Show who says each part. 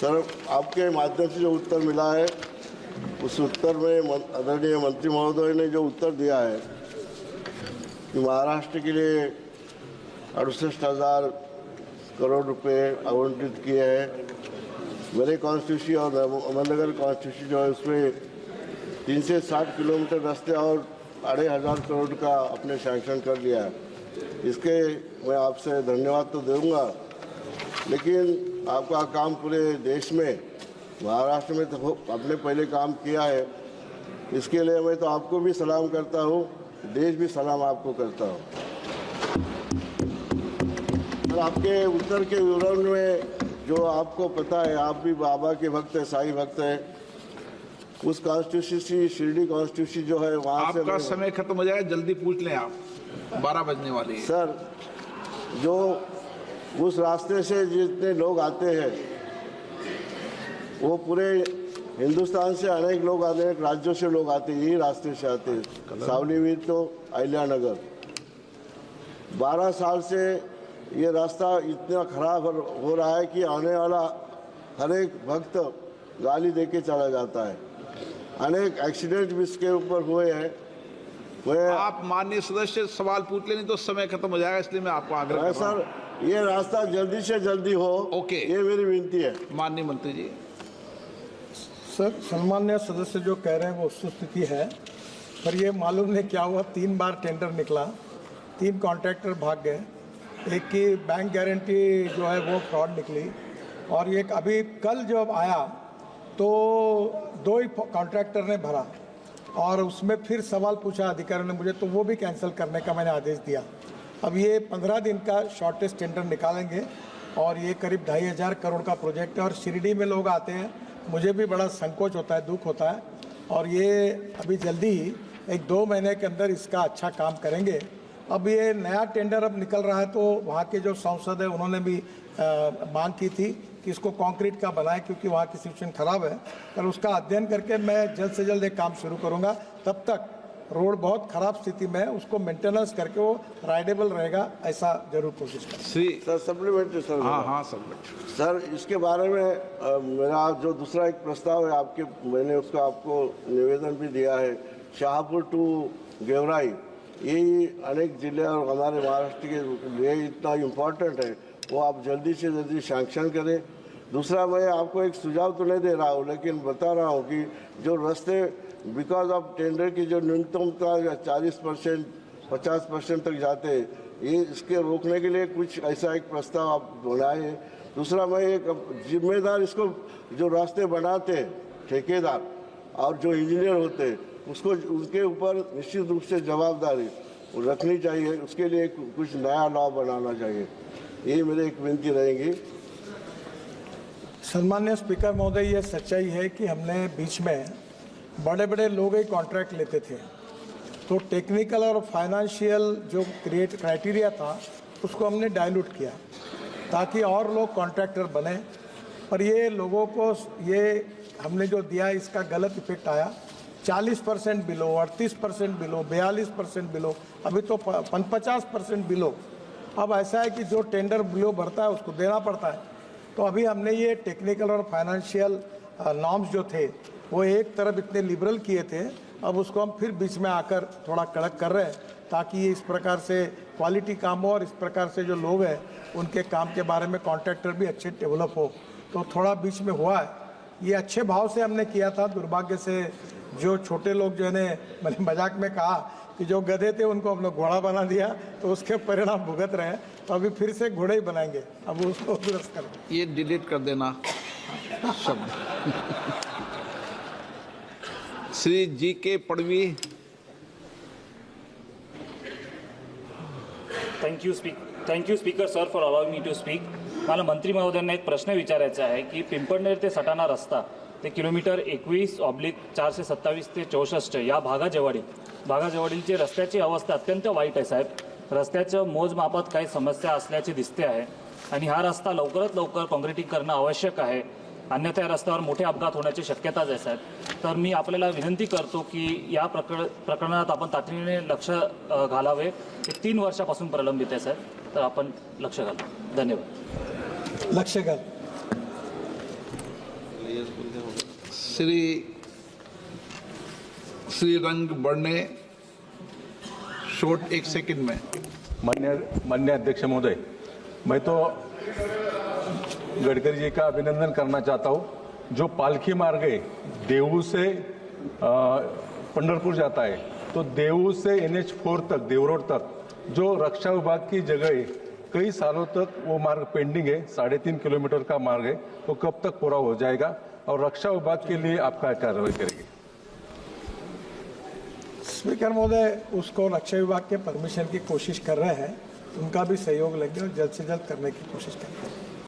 Speaker 1: Sir, आपके माध्यम से जो उत्तर मिला है उस उत्तर में आदरणीय मंत्री महोदय ने जो उत्तर दिया है कि महाराष्ट्र के लिए 68,000 करोड़ रुपए आवंटित किए हैं। मेरे कॉन्स्टिट्यूंसी और अहमदनगर कॉन्स्टिट्यूंसी जो है उसमें 3 से 60 किलोमीटर रास्ते और 2,500 करोड़ का अपने सैंक्शन कर लिया है। इसके मैं आपसे धन्यवाद तो दूंगा, लेकिन आपका काम पूरे देश में, महाराष्ट्र में तो आपने पहले काम किया है, इसके लिए मैं तो आपको भी सलाम करता हूँ, देश भी सलाम आपको करता हूँ। और आपके उत्तर के विवरण में जो आपको पता है, आप भी बाबा के भक्त हैं, साईं भक्त हैं, उस कॉन्स्टिट्यूंसी शिरडी कॉन्स्टिट्यूंसी जो है वहाँ से
Speaker 2: आपका समय खत्म हो जाएगा, जल्दी पूछ लें आप, 12 बजने वाली है।
Speaker 1: सर, जो उस रास्ते से जितने लोग आते हैं वो पूरे हिंदुस्तान से अनेक लोग आते हैं, अनेक राज्यों से लोग आते हैं, यही रास्ते से आते हैं। सावलीवीर तो अहिल्यानगर 12 साल से ये रास्ता इतना खराब हो रहा है कि आने वाला हर एक भक्त गाली दे के चला जाता है। अनेक एक्सीडेंट भी इसके ऊपर हुए हैं।
Speaker 2: आप माननीय सदस्य सवाल पूछ लें, नहीं तो समय खत्म हो जाएगा, इसलिए मैं आपको आग्रह कर रहा हूं।
Speaker 1: सर, ये रास्ता जल्दी से जल्दी हो,
Speaker 2: ओके,
Speaker 1: ये मेरी विनती है।
Speaker 2: माननीय मंत्री जी।
Speaker 3: सर, सम्मान्य सदस्य जो कह रहे हैं वो वस्तुस्थिति है, पर ये मालूम नहीं क्या हुआ, 3 बार टेंडर निकला, 3 कॉन्ट्रैक्टर भाग गए, एक की बैंक गारंटी जो है वो फ्रॉड निकली, और एक अभी कल जब आया तो 2 ही कॉन्ट्रैक्टर ने भरा, और उसमें फिर सवाल पूछा अधिकारियों ने मुझे, तो वो भी कैंसिल करने का मैंने आदेश दिया। अब ये 15 दिन का शॉर्टेस्ट टेंडर निकालेंगे, और ये करीब 2,500 करोड़ का प्रोजेक्ट है, और शिरडी में लोग आते हैं, मुझे भी बड़ा संकोच होता है, दुख होता है, और ये अभी जल्दी ही 1-2 महीने के अंदर इसका अच्छा काम करेंगे। अब ये नया टेंडर अब निकल रहा है, तो वहाँ के जो सांसद है उन्होंने भी मांग की थी कि इसको कंक्रीट का बनाए, क्योंकि वहाँ की सिचुएशन खराब है, पर उसका अध्ययन करके मैं जल्द से जल्द एक काम शुरू करूँगा। तब तक रोड बहुत खराब स्थिति में है, उसको मेंटेनेंस करके वो राइडेबल रहेगा, ऐसा जरूर कोशिश करें।
Speaker 1: Sir, supplementary sir.
Speaker 2: हाँ सप्लीमेंट्री
Speaker 1: सर, इसके बारे में मेरा जो दूसरा एक प्रस्ताव है आपके, मैंने उसका आपको निवेदन भी दिया है। शाहपुर टू गेवराई, यही अनेक जिले और हमारे महाराष्ट्र के लिए इतना इम्पोर्टेंट है, वो आप जल्दी से जल्दी सैंक्शन करें। दूसरा, मैं आपको एक सुझाव तो नहीं दे रहा हूँ, लेकिन बता रहा हूँ कि जो रास्ते बिकॉज ऑफ टेंडर की जो न्यूनतमता 40% 50% तक जाते हैं, ये इसके रोकने के लिए कुछ ऐसा एक प्रस्ताव आप बनाए। दूसरा, मैं एक जिम्मेदार, इसको जो रास्ते बनाते हैं ठेकेदार और जो इंजीनियर होते हैं, उसको उनके ऊपर निश्चित रूप से जवाबदारी रखनी चाहिए, उसके लिए कुछ नया लॉ बनाना चाहिए। ये मेरी एक विनती रहेगी।
Speaker 3: सम्मान्य स्पीकर महोदय, ये सच्चाई है कि हमने बीच में बड़े बड़े लोग ही कॉन्ट्रैक्ट लेते थे, तो टेक्निकल और फाइनेंशियल जो क्राइटेरिया था उसको हमने डाइल्यूट किया ताकि और लोग कॉन्ट्रैक्टर बने, पर ये लोगों को ये हमने जो दिया इसका गलत इफेक्ट आया। 40% बिलो, 38% बिलो, 42% बिलो, अभी तो 50% बिलो। अब ऐसा है कि जो टेंडर बिलो भरता है उसको देना पड़ता है। तो अभी हमने ये टेक्निकल और फाइनेंशियल नॉर्म्स जो थे वो एक तरफ इतने लिबरल किए थे, अब उसको हम फिर बीच में आकर थोड़ा कड़क कर रहे हैं ताकि ये इस प्रकार से क्वालिटी काम हो, और इस प्रकार से जो लोग हैं उनके काम के बारे में कॉन्ट्रैक्टर भी अच्छे डेवलप हो। तो थोड़ा बीच में हुआ है, ये अच्छे भाव से हमने किया था। दुर्भाग्य से जो छोटे लोग जो है, मैंने मजाक में कहा कि जो गधे थे उनको हम लोग घोड़ा बना दिया, तो उसके परिणाम भुगत रहे हैं। तो अभी फिर से घोड़े ही बनाएंगे, अब उसको दुरुस्त करें।
Speaker 2: ये डिलीट कर देना शब्द। Shri G K. Padvi.
Speaker 4: Thank you speaker sir for allowing me to speak. मला मंत्री महोदयांना एक प्रश्न विचारायचा आहे की पिंपळनेर ते सटाणा रस्ता ते किलोमीटर 21/427 ते 64 या भागाजवळीलची रस्त्याची अवस्था अत्यंत वाईट आहे साहेब. रस्त्याच्या मोजमापात काही समस्या असल्याचे दिसते आहे आणि हा रस्ता लवकरात लवकर काँक्रिटीकरण करणं आवश्यक आहे, अन्यथा या रस्त्यावर मोठे अपघात होण्याची शक्यताच आहे साहेब. तर मी आपल्याला विनंती करतो की या प्रकरणात आपण तातडीने लक्ष घालावे. हे 3 वर्षापासून प्रलंबित आहे साहेब, तर आपण लक्ष घाला. धन्यवाद.
Speaker 3: लक्ष घाल.
Speaker 2: श्रीरंग बढ़ने शॉर्ट 1 सेकंड में।
Speaker 5: माननीय अध्यक्ष महोदय, मैं तो गडकरी जी का अभिनंदन करना चाहता हूँ। जो पालखी मार्ग है देऊ से पंढरपुर जाता है, तो देऊ से NH4 तक, देव रोड तक जो रक्षा विभाग की जगह है, कई सालों तक वो मार्ग पेंडिंग है। 3.5 किलोमीटर का मार्ग है, वो कब तक पूरा हो जाएगा और रक्षा विभाग के लिए आप क्या कार्रवाई करेंगे?
Speaker 3: स्पीकर महोदय, उसको रक्षा विभाग के परमिशन की कोशिश कर रहे हैं, उनका भी सहयोग लेंगे और जल्द से जल्द करने की कोशिश करेंगे।